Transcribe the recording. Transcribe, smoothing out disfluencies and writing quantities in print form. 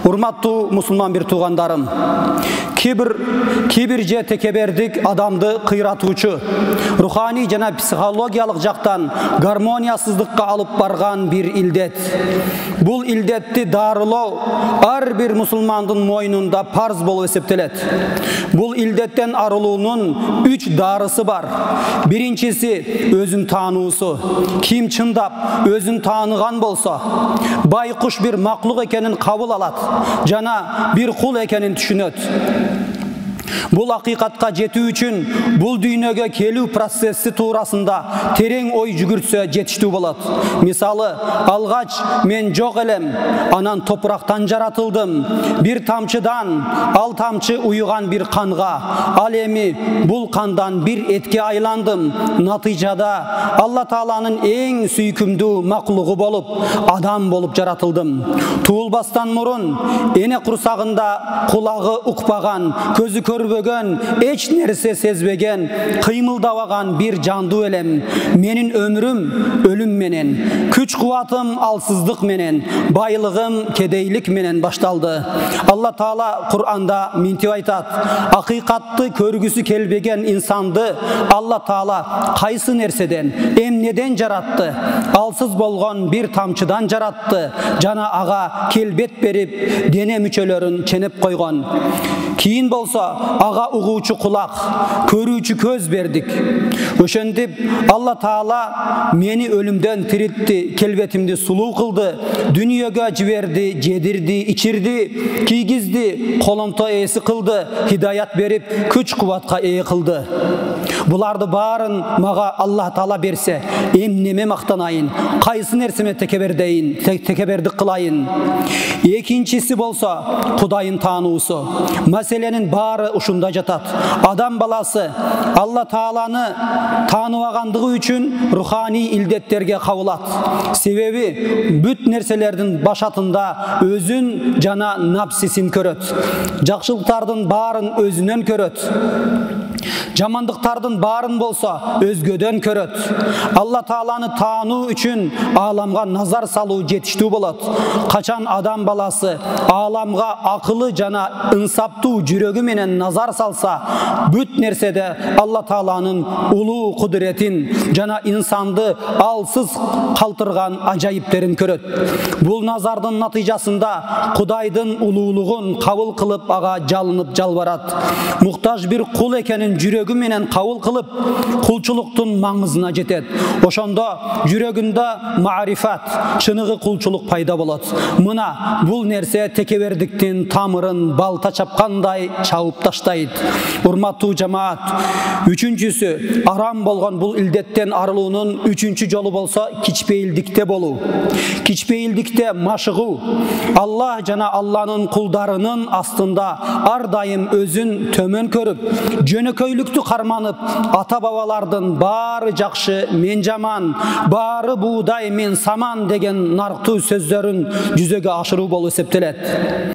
Урматтуу мусулман бир туугандарым, кибир же текебердик адамды кыйратуучу, руханий жана психологиялык жактан гармониясыздыкка алып барган бир илдет. Бул илдетти дарылоо ар бир мусулмандын мойнунда парз болуп эсептелет. Бул илдеттен арылуунун 3 дарысы бар. Биринчиси өзүн таануусу. Ким чындап өзүн тааныган болсо, байкуш бир маклук экенин кабыл алат жана бир кул экенин түшүнөт. Бул акыйкатка жетүү үчүн бул дүйнөгө келүү процесси туурасында терең ой жүгүртсө жетиштүү болот. Мисалы, алгач мен жок элем, анан топурактан жаратылдым. Бир тамчыдан, ал тамчы уюган бир канга, ал эми бул кандан бир этке айландым. Натыйжада Алла Тааланын эң сүйкүмдүү маклугу болуп, адам болуп жаратылдым. Туулбастан мурун эне курсагында кулагы укпаган, көзү көрбөгөн, эч нерсе сезбеген, кыймылдабаган бир жандуу элем. Менин өмүрүм өлүм менен, күч кубатым алсыздык менен, байлыгым кедейлик менен башталды. Алла Таала Кур'анда минтип айтат: акыйкатты көргүсү келбеген инсанды Алла Таала кайсы нерседен, эмнеден жаратты? Алсыз болгон бир тамчыдан жаратты, жана ага келбет берип, дене мүчөлөрүн ченеп койгон. Кийин болсо ага угуучу кулак, көрүүчү көз бердик. Ошентип Алла Таала мени өлүмдөн тирилтти, келбетимди сулуу кылды, дүйнөгө жиберди, жедирди, ичирди, кийгизди, коломто ээси кылды, хидаят берип, күч кубатка ээ кылды. Буларды баарын мага Алла Таала берсе, эмнеме мактанайын, кайсы нерсеме текебердик кылайын? Экинчиси болсо Кудайын таануусу. Маселенин баары ушунда жатат. Адам баласы Алла Тааланы тааныбагандыгы үчүн руханий илдеттерге кабылат. Себеби бүт нерселердин башатында өзүн жана напсисин көрөт. Жакшылыктардын баарын өзүнөн көрөт. Жамандыктардын баарын болсо өзгөдөн көрөт. Алла Тааланы таануу үчүн ааламга назар салуу жетиштүү болот. Качан адам баласы ааламга акылы жана ынсаптуу жүрөгү менен назар салса, бүт нерседе Алла Тааланын улуу кудуретин жана инсанды алсыз калтырган ажайиптерин көрөт. Бул назардын натыйжасында Кудайдын улуулугун кабыл кылып, ага жалынып жалбарат. Муктаж бир кул экенин жүрөгү менен кабыл кылып, кулчулуктун маңызына жетет. Ошондо жүрөгүндө маарифат, чыныгы кулчулук пайда болот. Мына бул нерсе текебердиктин тамырын балта чапкандай чабып таштайт. Урматтуу жамаат, үчүнчүсү арам болгон бул илдеттен арылуунун үчүнчү жолу болсо кичпейилдикте болуу. Кичпейилдикте машыгуу. Алла жана Алланын кулдарынын астында ар дайым өзүн төмөн көрүп, жөнөкөйлүктү карманып, ата бабалардын баары жакшы, мен жаман, баары буудай, мен саман деген нарктуу сөздөрүн жүзөгө ашыруу болуп эсептелет.